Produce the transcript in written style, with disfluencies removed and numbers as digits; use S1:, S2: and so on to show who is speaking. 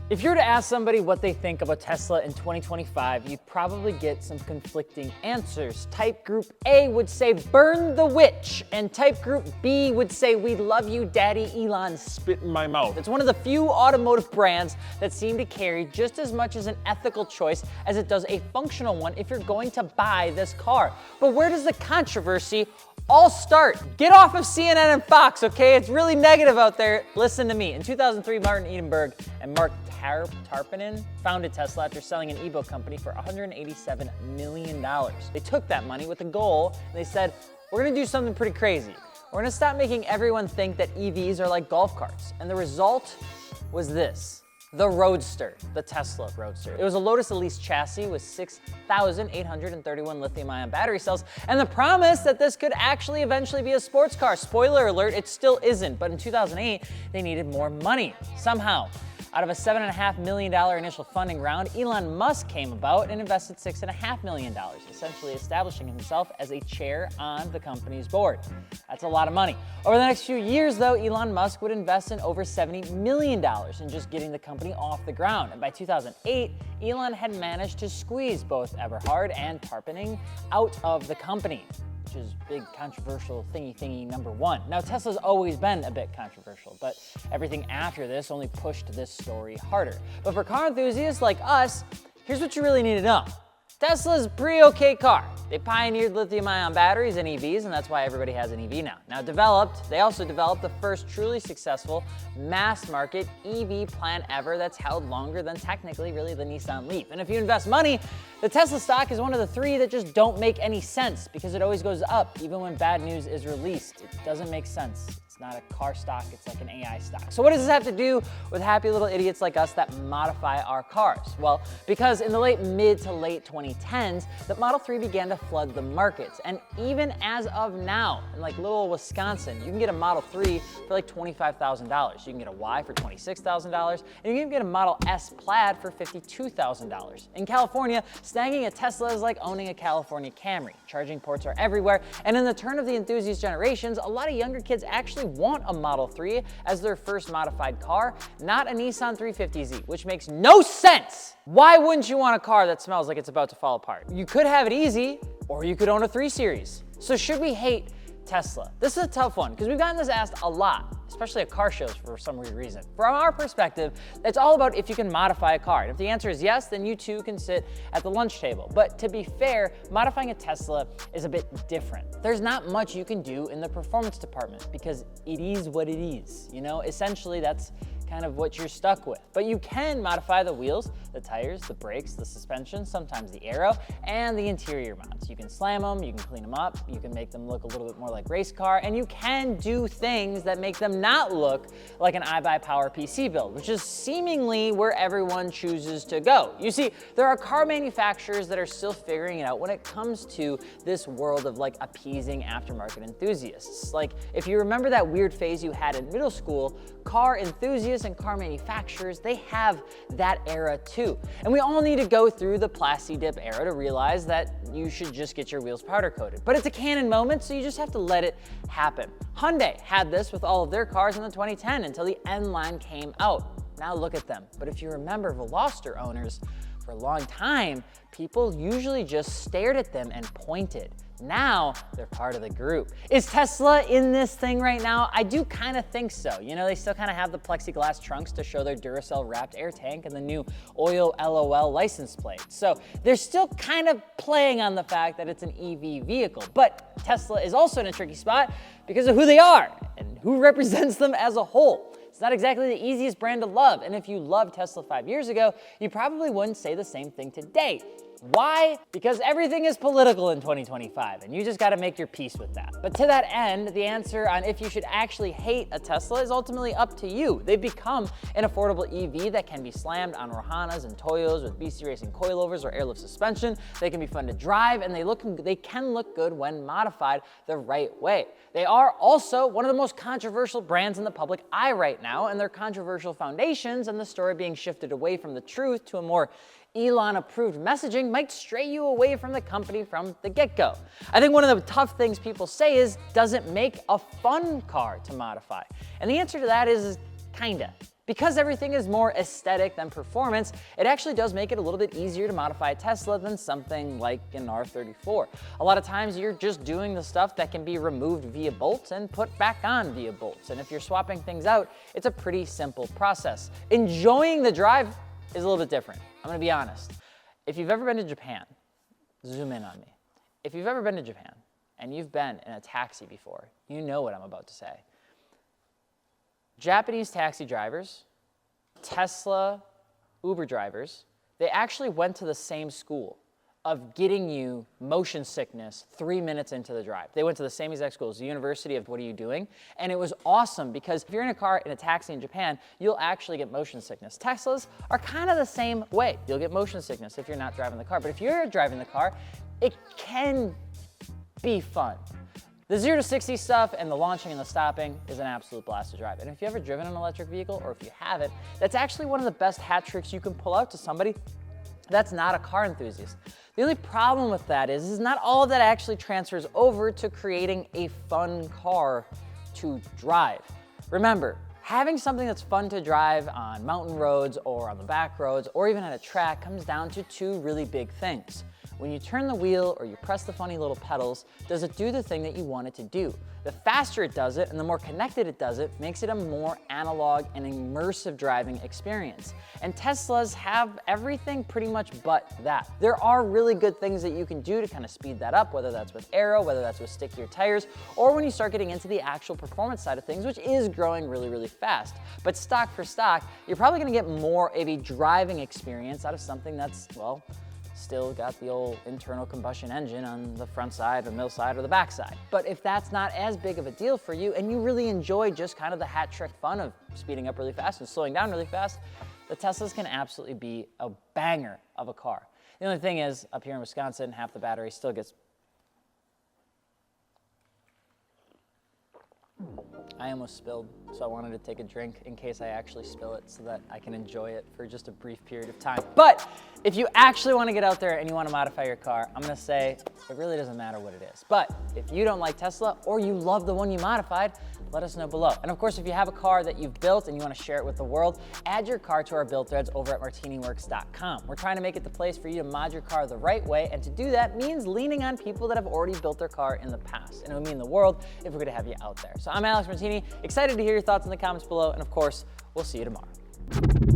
S1: If you were to ask somebody what they think about Tesla in 2025, you'd probably get some conflicting answers. Type Group A would say, burn the witch, and Type Group B would say, we love you, Daddy Elon, spit in my mouth. It's one of the few automotive brands that seem to carry just as much as an ethical choice as it does a functional one if you're going to buy this car. But where does the controversy all start? Get off of CNN and Fox, okay? It's really negative out there. Listen to me. In 2003, Martin Edenberg and Marc Tarpenning founded Tesla after selling an e-book company for $187 million. They took that money with a goal, and they said, we're gonna do something pretty crazy. We're gonna stop making everyone think that EVs are like golf carts. And the result was this. The Roadster, the Tesla Roadster. It was a Lotus Elise chassis with 6,831 lithium-ion battery cells, and the promise that this could actually eventually be a sports car. Spoiler alert, it still isn't, but in 2008, they needed more money. Somehow, out of a $7.5 million initial funding round, Elon Musk came about and invested $6.5 million, essentially establishing himself as a chair on the company's board. That's a lot of money. Over the next few years, though, Elon Musk would invest in over $70 million in just getting the company off the ground. And by 2008, Elon had managed to squeeze both Eberhard and Tarpenning out of the company, which is big controversial thingy number one. Now, Tesla's always been a bit controversial, but everything after this only pushed this story harder. But for car enthusiasts like us, here's what you really need to know. Tesla's a pretty okay car. They pioneered lithium-ion batteries and EVs, and that's why everybody has an EV now. They also developed the first truly successful mass-market EV plant ever that's held longer than technically really the Nissan Leaf. And if you invest money, the Tesla stock is one of the three that just don't make any sense because it always goes up even when bad news is released. It doesn't make sense. It's not a car stock, it's like an AI stock. So what does this have to do with happy little idiots like us that modify our cars? Well, because in the mid to late 2010s, the Model 3 began to flood the markets. And even as of now, in like little Wisconsin, you can get a Model 3 for like $25,000. You can get a Y for $26,000, and you can even get a Model S Plaid for $52,000. In California, snagging a Tesla is like owning a California Camry. Charging ports are everywhere, and in the turn of the enthusiast generations, a lot of younger kids actually want a Model 3 as their first modified car, not a Nissan 350Z, which makes no sense. Why wouldn't you want a car that smells like it's about to fall apart? You could have it easy, or you could own a 3 Series. So should we hate Tesla? This is a tough one because we've gotten this asked a lot, especially at car shows for some weird reason. From our perspective, it's all about if you can modify a car. And if the answer is yes, then you too can sit at the lunch table. But to be fair, modifying a Tesla is a bit different. There's not much you can do in the performance department because it is what it is. You know, essentially that's kind of what you're stuck with. But you can modify the wheels, the tires, the brakes, the suspension, sometimes the aero, and the interior mounts. You can slam them, you can clean them up, you can make them look a little bit more like race car, and you can do things that make them not look like an IBUYPOWER PC build, which is seemingly where everyone chooses to go. You see, there are car manufacturers that are still figuring it out when it comes to this world of like appeasing aftermarket enthusiasts. Like, if you remember that weird phase you had in middle school, car enthusiasts and car manufacturers, they have that era too. And we all need to go through the Plasti Dip era to realize that you should just get your wheels powder coated. But it's a canon moment, so you just have to let it happen. Hyundai had this with all of their cars in the 2010 until the N line came out. Now look at them. But if you remember Veloster owners, for a long time, people usually just stared at them and pointed. Now they're part of the group. Is Tesla in this thing right now? I do kind of think so. You know, they still kind of have the plexiglass trunks to show their Duracell wrapped air tank and the new oil LOL license plate. So they're still kind of playing on the fact that it's an EV vehicle. But Tesla is also in a tricky spot because of who they are and who represents them as a whole. It's not exactly the easiest brand to love, and if you loved Tesla 5 years ago, you probably wouldn't say the same thing today. Why? Because everything is political in 2025, and you just gotta make your peace with that. But to that end, the answer on if you should actually hate a Tesla is ultimately up to you. They've become an affordable EV that can be slammed on Rohanas and Toyos with BC Racing coilovers or airlift suspension. They can be fun to drive, and they can look good when modified the right way. They are also one of the most controversial brands in the public eye right now, and their controversial foundations and the story being shifted away from the truth to a more Elon-approved messaging might stray you away from the company from the get-go. I think one of the tough things people say is, does it make a fun car to modify? And the answer to that is kinda. Because everything is more aesthetic than performance, it actually does make it a little bit easier to modify a Tesla than something like an R34. A lot of times you're just doing the stuff that can be removed via bolts and put back on via bolts. And if you're swapping things out, it's a pretty simple process. Enjoying the drive is a little bit different. I'm gonna be honest. If you've ever been to Japan, zoom in on me. If you've ever been to Japan and you've been in a taxi before, you know what I'm about to say. Japanese taxi drivers, Tesla, Uber drivers, they actually went to the same school of getting you motion sickness 3 minutes into the drive. They went to the same exact school. It's the University of What Are You Doing? And it was awesome because if you're in a car in a taxi in Japan, you'll actually get motion sickness. Teslas are kind of the same way. You'll get motion sickness if you're not driving the car. But if you're driving the car, it can be fun. The 0 to 60 stuff and the launching and the stopping is an absolute blast to drive. And if you've ever driven an electric vehicle, or if you haven't, that's actually one of the best hat tricks you can pull out to somebody that's not a car enthusiast. The only problem with that is not all of that actually transfers over to creating a fun car to drive. Remember, having something that's fun to drive on mountain roads or on the back roads or even at a track comes down to two really big things. When you turn the wheel or you press the funny little pedals, does it do the thing that you want it to do? The faster it does it and the more connected it does it, makes it a more analog and immersive driving experience. And Teslas have everything pretty much but that. There are really good things that you can do to kind of speed that up, whether that's with aero, whether that's with stickier tires, or when you start getting into the actual performance side of things, which is growing really, really fast. But stock for stock, you're probably gonna get more of a driving experience out of something that's, well, still got the old internal combustion engine on the front side, the middle side, or the back side. But if that's not as big of a deal for you and you really enjoy just kind of the hat trick fun of speeding up really fast and slowing down really fast, the Teslas can absolutely be a banger of a car. The only thing is, up here in Wisconsin, half the battery still gets... I almost spilled, so I wanted to take a drink in case I actually spill it so that I can enjoy it for just a brief period of time. But if you actually want to get out there and you want to modify your car, I'm going to say it really doesn't matter what it is. But if you don't like Tesla or you love the one you modified, let us know below. And of course, if you have a car that you've built and you want to share it with the world, add your car to our build threads over at martiniworks.com. We're trying to make it the place for you to mod your car the right way, and to do that means leaning on people that have already built their car in the past. And it would mean the world if we're going to have you out there. So I'm Alex Martini, excited to hear your thoughts in the comments below, and of course, we'll see you tomorrow.